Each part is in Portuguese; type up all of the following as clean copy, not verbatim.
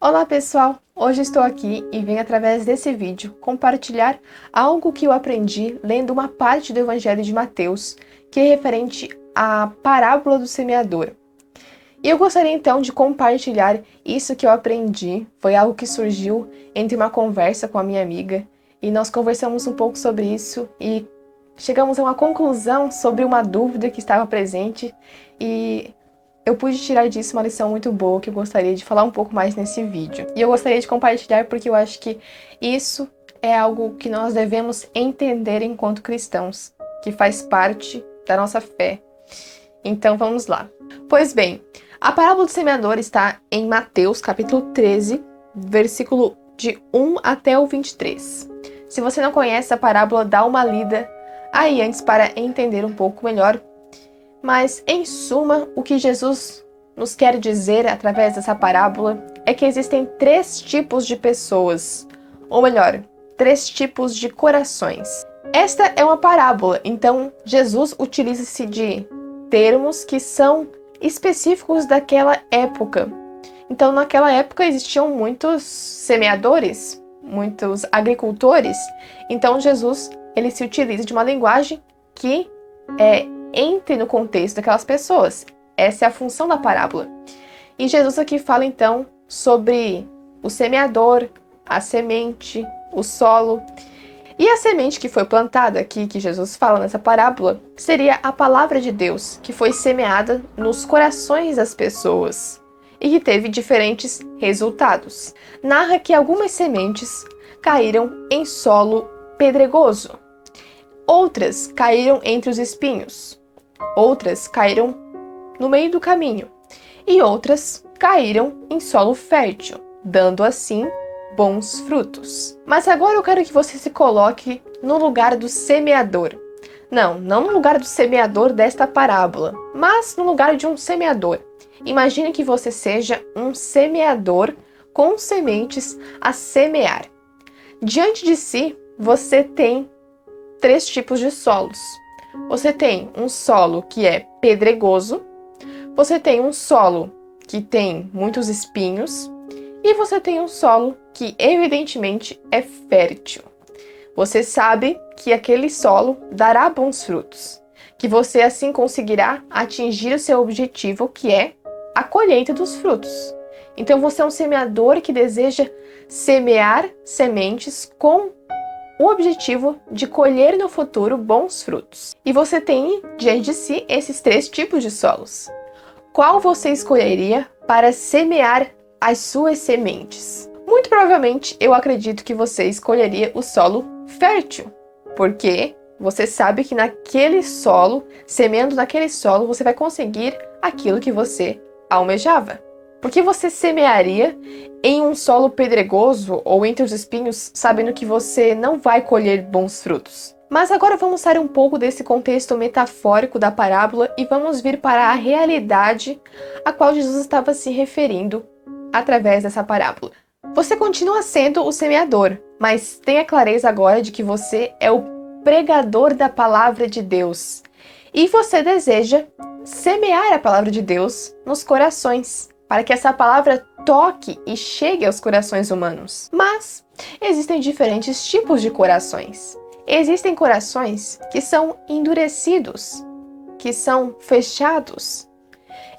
Olá pessoal, hoje estou aqui e venho através desse vídeo compartilhar algo que eu aprendi lendo uma parte do Evangelho de Mateus, que é referente à parábola do semeador. E eu gostaria então de compartilhar isso que eu aprendi, foi algo que surgiu entre uma conversa com a minha amiga, e nós conversamos um pouco sobre isso e chegamos a uma conclusão sobre uma dúvida que estava presente e eu pude tirar disso uma lição muito boa que eu gostaria de falar um pouco mais nesse vídeo. E eu gostaria de compartilhar porque eu acho que isso é algo que nós devemos entender enquanto cristãos, que faz parte da nossa fé. Então vamos lá. Pois bem, a parábola do semeador está em Mateus capítulo 13, versículo de 1 até o 23. Se você não conhece a parábola, dá uma lida aí antes para entender um pouco melhor. Mas, em suma, o que Jesus nos quer dizer através dessa parábola é que existem 3 tipos de pessoas, ou melhor, 3 tipos de corações. Esta é uma parábola, então Jesus utiliza-se de termos que são específicos daquela época. Então, naquela época existiam muitos semeadores, muitos agricultores. Então, Jesus ele se utiliza de uma linguagem que entre no contexto daquelas pessoas. Essa é a função da parábola. E Jesus aqui fala então sobre o semeador, a semente, o solo. E a semente que foi plantada aqui, que Jesus fala nessa parábola, seria a palavra de Deus, que foi semeada nos corações das pessoas e que teve diferentes resultados. Narra que algumas sementes caíram em solo pedregoso, outras caíram entre os espinhos, outras caíram no meio do caminho e outras caíram em solo fértil, dando assim bons frutos. Mas agora eu quero que você se coloque no lugar do semeador. Não no lugar do semeador desta parábola, mas no lugar de um semeador. Imagine que você seja um semeador com sementes a semear. Diante de si, você tem 3 tipos de solos. Você tem um solo que é pedregoso, você tem um solo que tem muitos espinhos e você tem um solo que evidentemente é fértil. Você sabe que aquele solo dará bons frutos, que você assim conseguirá atingir o seu objetivo, que é a colheita dos frutos. Então você é um semeador que deseja semear sementes com o objetivo de colher no futuro bons frutos. E você tem diante de si esses 3 tipos de solos. Qual você escolheria para semear as suas sementes? Muito provavelmente eu acredito que você escolheria o solo fértil, porque você sabe que naquele solo, semeando naquele solo, você vai conseguir aquilo que você almejava. Por que você semearia em um solo pedregoso ou entre os espinhos, sabendo que você não vai colher bons frutos? Mas agora vamos sair um pouco desse contexto metafórico da parábola e vamos vir para a realidade a qual Jesus estava se referindo através dessa parábola. Você continua sendo o semeador, mas tenha clareza agora de que você é o pregador da palavra de Deus. E você deseja semear a palavra de Deus nos corações, para que essa palavra toque e chegue aos corações humanos. Mas existem diferentes tipos de corações. Existem corações que são endurecidos, que são fechados.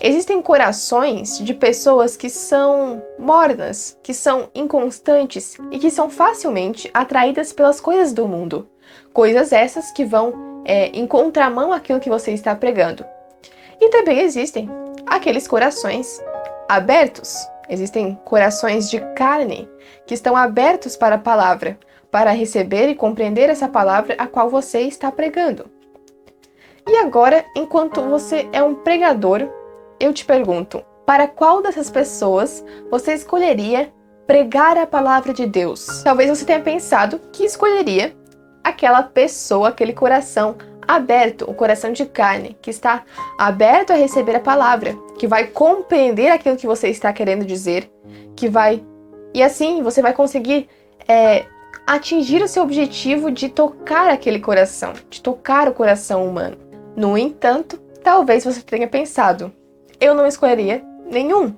Existem corações de pessoas que são mornas, que são inconstantes e que são facilmente atraídas pelas coisas do mundo. Coisas essas que vão em contramão àquilo que você está pregando. E também existem aqueles corações abertos. Existem corações de carne que estão abertos para a palavra, para receber e compreender essa palavra a qual você está pregando. E agora, enquanto você é um pregador, eu te pergunto, para qual dessas pessoas você escolheria pregar a palavra de Deus? Talvez você tenha pensado que escolheria aquela pessoa, aquele coração aberto, o coração de carne, que está aberto a receber a palavra, que vai compreender aquilo que você está querendo dizer, e assim você vai conseguir atingir o seu objetivo de tocar aquele coração, de tocar o coração humano. No entanto, talvez você tenha pensado, eu não escolheria nenhum.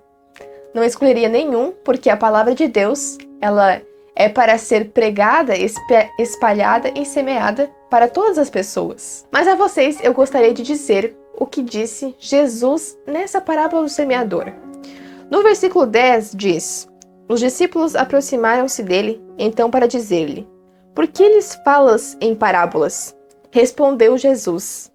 não escolheria nenhum, porque a palavra de Deus, ela é para ser pregada, espalhada e semeada para todas as pessoas. Mas a vocês eu gostaria de dizer o que disse Jesus nessa parábola do semeador. No versículo 10 diz: os discípulos aproximaram-se dele, então, para dizer-lhe: por que lhes falas em parábolas? Respondeu Jesus: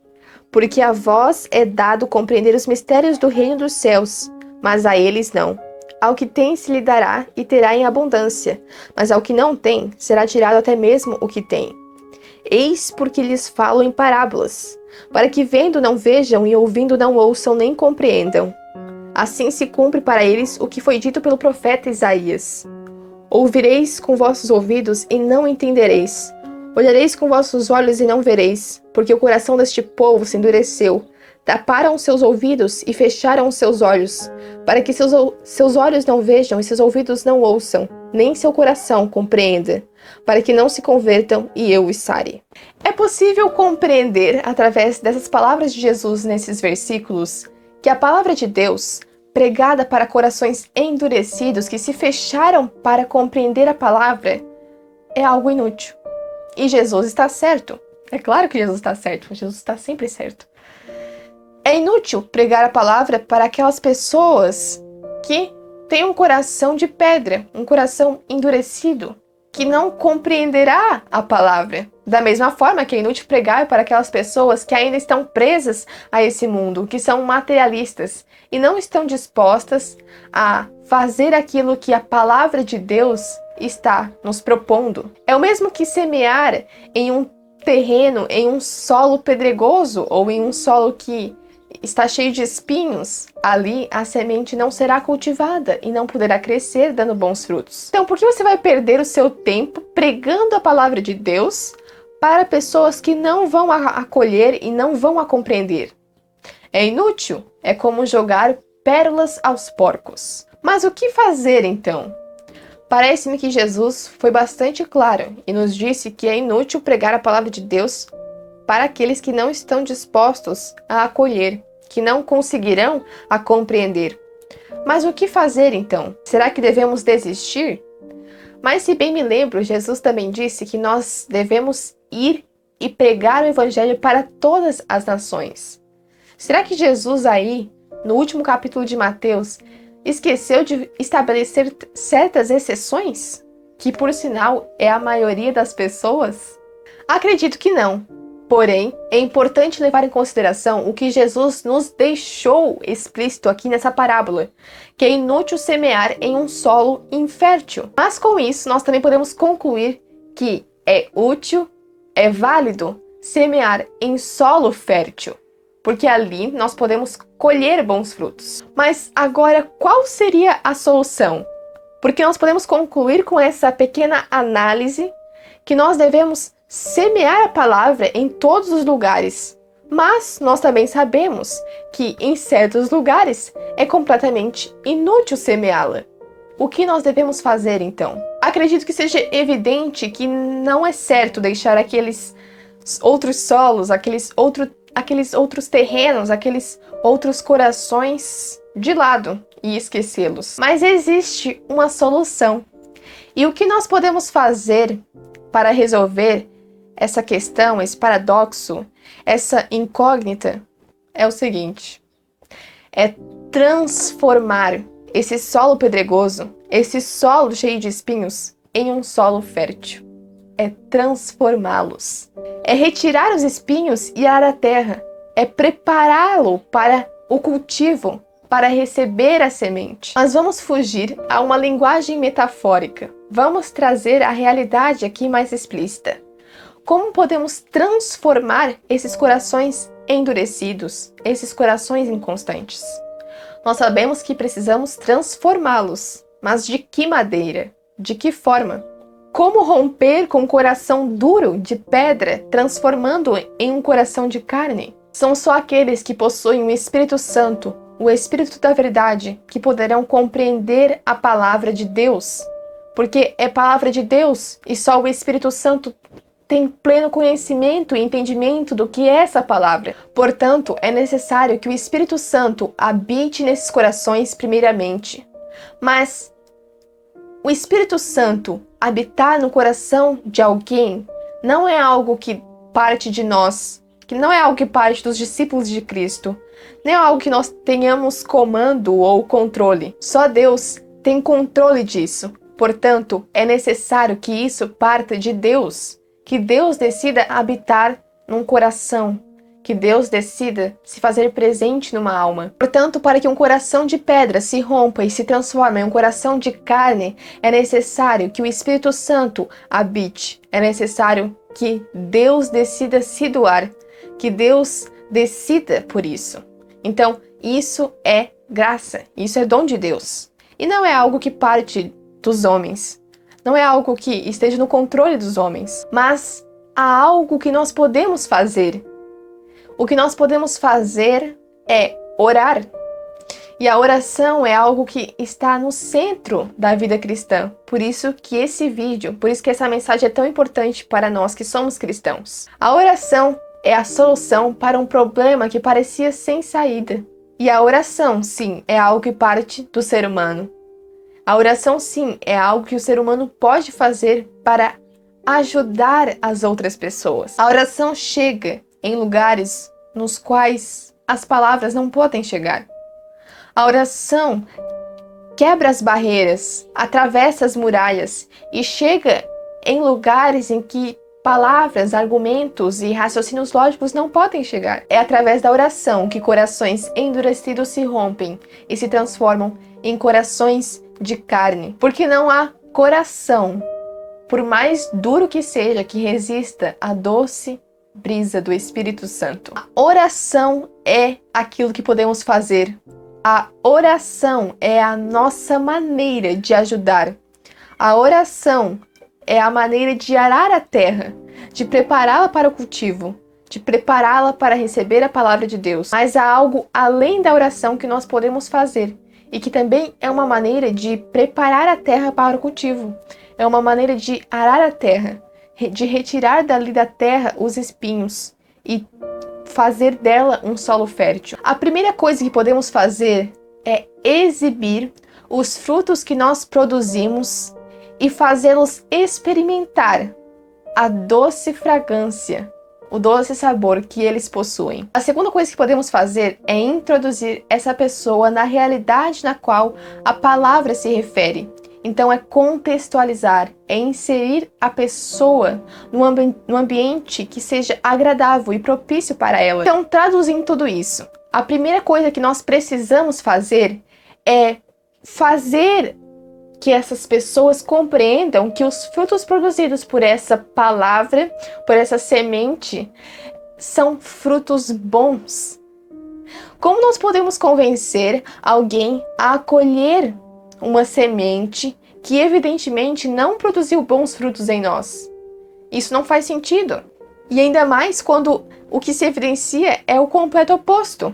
porque a vós é dado compreender os mistérios do reino dos céus, mas a eles não. Ao que tem se lhe dará e terá em abundância, mas ao que não tem será tirado até mesmo o que tem. Eis porque lhes falo em parábolas, para que vendo não vejam e ouvindo não ouçam nem compreendam. Assim se cumpre para eles o que foi dito pelo profeta Isaías: ouvireis com vossos ouvidos e não entendereis. Olhareis com vossos olhos e não vereis, porque o coração deste povo se endureceu. Taparam seus ouvidos e fecharam os seus olhos, para que seus olhos não vejam e seus ouvidos não ouçam, nem seu coração compreenda, para que não se convertam e eu os sare. É possível compreender, através dessas palavras de Jesus nesses versículos, que a palavra de Deus, pregada para corações endurecidos que se fecharam para compreender a palavra, é algo inútil. E Jesus está certo. É claro que Jesus está certo, Jesus está sempre certo. É inútil pregar a palavra para aquelas pessoas que têm um coração de pedra, um coração endurecido, que não compreenderá a palavra. Da mesma forma que é inútil pregar para aquelas pessoas que ainda estão presas a esse mundo, que são materialistas e não estão dispostas a fazer aquilo que a palavra de Deus está nos propondo. É o mesmo que semear em um terreno, em um solo pedregoso ou em um solo que está cheio de espinhos. Ali a semente não será cultivada e não poderá crescer dando bons frutos. Então, por que você vai perder o seu tempo pregando a palavra de Deus para pessoas que não vão acolher e não vão a compreender? É inútil. É como jogar pérolas aos porcos. Mas o que fazer então? Parece-me que Jesus foi bastante claro e nos disse que é inútil pregar a palavra de Deus para aqueles que não estão dispostos a acolher, que não conseguirão a compreender. Mas o que fazer então? Será que devemos desistir? Mas se bem me lembro, Jesus também disse que nós devemos ir e pregar o evangelho para todas as nações. Será que Jesus aí, no último capítulo de Mateus, esqueceu de estabelecer certas exceções? Que, por sinal, é a maioria das pessoas? Acredito que não. Porém, é importante levar em consideração o que Jesus nos deixou explícito aqui nessa parábola, que é inútil semear em um solo infértil. Mas com isso, nós também podemos concluir que é útil, é válido semear em solo fértil, porque ali nós podemos colher bons frutos. Mas agora, qual seria a solução? Porque nós podemos concluir com essa pequena análise que nós devemos semear a palavra em todos os lugares, mas nós também sabemos que em certos lugares é completamente inútil semeá-la. O que nós devemos fazer então? Acredito que seja evidente que não é certo deixar aqueles outros solos, aqueles outros terrenos, aqueles outros corações de lado e esquecê-los. Mas existe uma solução. E o que nós podemos fazer para resolver essa questão, esse paradoxo, essa incógnita, é o seguinte: é transformar esse solo pedregoso, esse solo cheio de espinhos, em um solo fértil. É transformá-los. É retirar os espinhos e arar a terra. É prepará-lo para o cultivo, para receber a semente. Mas vamos fugir a uma linguagem metafórica. Vamos trazer a realidade aqui mais explícita. Como podemos transformar esses corações endurecidos, esses corações inconstantes? Nós sabemos que precisamos transformá-los, mas de que maneira? De que forma? Como romper com um coração duro de pedra, transformando-o em um coração de carne? São só aqueles que possuem o Espírito Santo, o Espírito da verdade, que poderão compreender a palavra de Deus. Porque é palavra de Deus e só o Espírito Santo tem pleno conhecimento e entendimento do que é essa palavra. Portanto, é necessário que o Espírito Santo habite nesses corações primeiramente, Mas o Espírito Santo habitar no coração de alguém não é algo que parte de nós, que não é algo que parte dos discípulos de Cristo, não é algo que nós tenhamos comando ou controle. Só Deus tem controle disso. Portanto, é necessário que isso parta de Deus, que Deus decida habitar num coração, que Deus decida se fazer presente numa alma. Portanto, para que um coração de pedra se rompa e se transforme em um coração de carne, é necessário que o Espírito Santo habite. É necessário que Deus decida se doar, que Deus decida por isso. Então, isso é graça, isso é dom de Deus. E não é algo que parte dos homens, não é algo que esteja no controle dos homens, mas há algo que nós podemos fazer. O que nós podemos fazer é orar. E a oração é algo que está no centro da vida cristã. Por isso que essa mensagem é tão importante para nós que somos cristãos. A oração é a solução para um problema que parecia sem saída. E a oração, sim, é algo que parte do ser humano. A oração, sim, é algo que o ser humano pode fazer para ajudar as outras pessoas. A oração chega em lugares nos quais as palavras não podem chegar. A oração quebra as barreiras, atravessa as muralhas e chega em lugares em que palavras, argumentos e raciocínios lógicos não podem chegar. É através da oração que corações endurecidos se rompem e se transformam em corações de carne. Porque não há coração, por mais duro que seja, que resista à doce brisa do Espírito Santo. A oração é aquilo que podemos fazer. A oração é a nossa maneira de ajudar. A oração é a maneira de arar a terra, de prepará-la para o cultivo, de prepará-la para receber a palavra de Deus. Mas há algo além da oração que nós podemos fazer e que também é uma maneira de preparar a terra para o cultivo. É uma maneira de arar a terra, de retirar dali da terra os espinhos e fazer dela um solo fértil. A primeira coisa que podemos fazer é exibir os frutos que nós produzimos e fazê-los experimentar a doce fragrância, o doce sabor que eles possuem. A segunda coisa que podemos fazer é introduzir essa pessoa na realidade na qual a palavra se refere. Então é contextualizar, é inserir a pessoa num ambiente que seja agradável e propício para ela. Então, traduzindo tudo isso, a primeira coisa que nós precisamos fazer é fazer que essas pessoas compreendam que os frutos produzidos por essa palavra, por essa semente, são frutos bons. Como nós podemos convencer alguém a acolher uma semente que evidentemente não produziu bons frutos em nós? Isso não faz sentido. E ainda mais quando o que se evidencia é o completo oposto.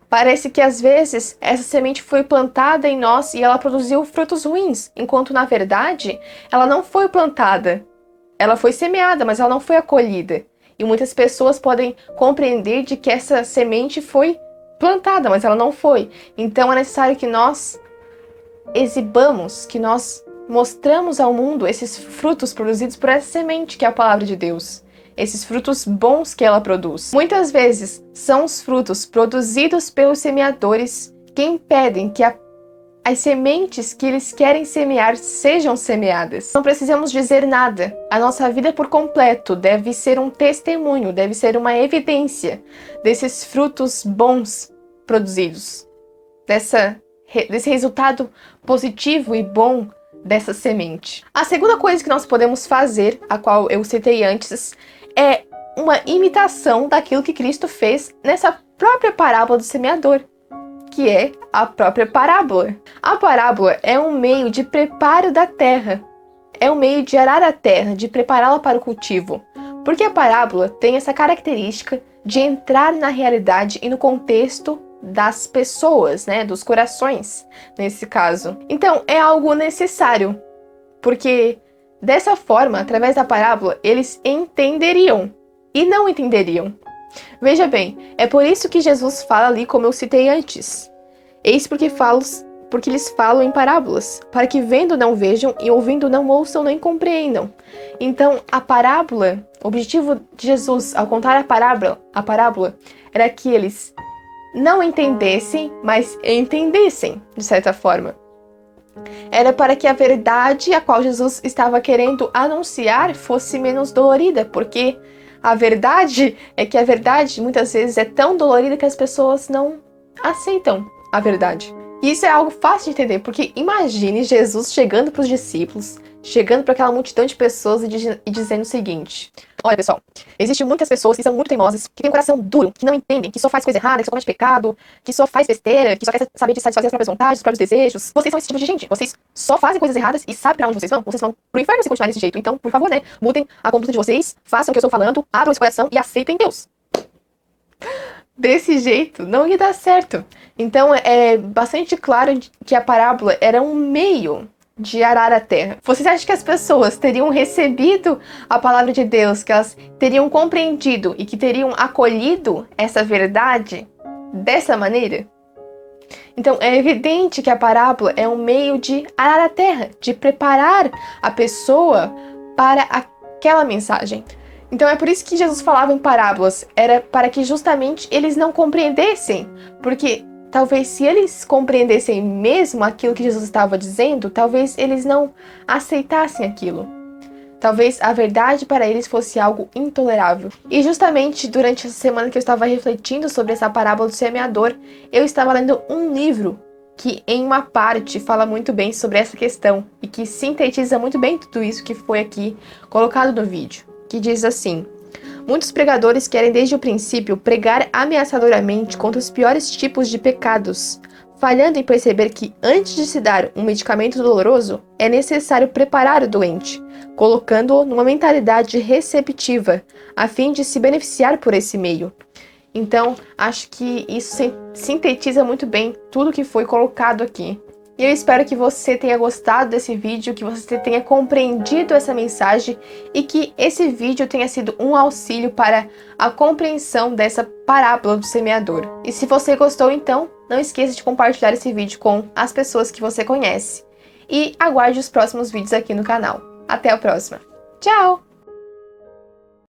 Parece que às vezes essa semente foi plantada em nós e ela produziu frutos ruins, enquanto na verdade ela não foi plantada. Ela foi semeada, mas ela não foi acolhida. E muitas pessoas podem compreender de que essa semente foi plantada, mas ela não foi. Então é necessário que nós exibamos, que nós mostramos ao mundo esses frutos produzidos por essa semente que é a palavra de Deus. Esses frutos bons que ela produz. Muitas vezes são os frutos produzidos pelos semeadores que impedem que as sementes que eles querem semear sejam semeadas. Não precisamos dizer nada. A nossa vida por completo deve ser um testemunho, deve ser uma evidência desses frutos bons produzidos, desse resultado positivo e bom dessa semente. A segunda coisa que nós podemos fazer, a qual eu citei antes, é uma imitação daquilo que Cristo fez nessa própria parábola do semeador, que é a própria parábola. A parábola é um meio de preparo da terra, é um meio de arar a terra, de prepará-la para o cultivo, porque a parábola tem essa característica de entrar na realidade e no contexto das pessoas, né, dos corações, nesse caso. Então, é algo necessário, porque dessa forma, através da parábola, eles entenderiam e não entenderiam. Veja bem, é por isso que Jesus fala ali, como eu citei antes. Eis porque porque eles falam em parábolas, para que vendo não vejam e ouvindo não ouçam nem compreendam. Então, a parábola, o objetivo de Jesus ao contar a parábola era que eles não entendessem, mas entendessem, de certa forma. Era para que a verdade a qual Jesus estava querendo anunciar fosse menos dolorida, porque a verdade é que a verdade muitas vezes é tão dolorida que as pessoas não aceitam a verdade. E isso é algo fácil de entender, porque imagine Jesus chegando para os discípulos, chegando para aquela multidão de pessoas e dizendo o seguinte: olha, pessoal, existem muitas pessoas que são muito teimosas, que têm um coração duro, que não entendem, que só faz coisa errada, que só comete pecado, que só faz besteira, que só quer saber de satisfazer as próprias vontades, os próprios desejos. Vocês são esse tipo de gente. Vocês só fazem coisas erradas e sabem pra onde vocês vão? Vocês vão pro inferno se continuarem desse jeito. Então, por favor, né, mudem a conduta de vocês, façam o que eu estou falando, abram esse coração e aceitem Deus. Desse jeito, não ia dar certo. Então, é bastante claro que a parábola era um meio de arar a terra. Vocês acham que as pessoas teriam recebido a palavra de Deus, que elas teriam compreendido e que teriam acolhido essa verdade dessa maneira? Então, é evidente que a parábola é um meio de arar a terra, de preparar a pessoa para aquela mensagem. Então, é por isso que Jesus falava em parábolas, era para que justamente eles não compreendessem, porque talvez se eles compreendessem mesmo aquilo que Jesus estava dizendo, talvez eles não aceitassem aquilo. Talvez a verdade para eles fosse algo intolerável. E justamente durante essa semana que eu estava refletindo sobre essa parábola do semeador, eu estava lendo um livro que em uma parte fala muito bem sobre essa questão e que sintetiza muito bem tudo isso que foi aqui colocado no vídeo, que diz assim: muitos pregadores querem desde o princípio pregar ameaçadoramente contra os piores tipos de pecados, falhando em perceber que antes de se dar um medicamento doloroso, é necessário preparar o doente, colocando-o numa mentalidade receptiva, a fim de se beneficiar por esse meio. Então, acho que isso sintetiza muito bem tudo que foi colocado aqui. E eu espero que você tenha gostado desse vídeo, que você tenha compreendido essa mensagem e que esse vídeo tenha sido um auxílio para a compreensão dessa parábola do semeador. E se você gostou, então, não esqueça de compartilhar esse vídeo com as pessoas que você conhece. E aguarde os próximos vídeos aqui no canal. Até a próxima. Tchau!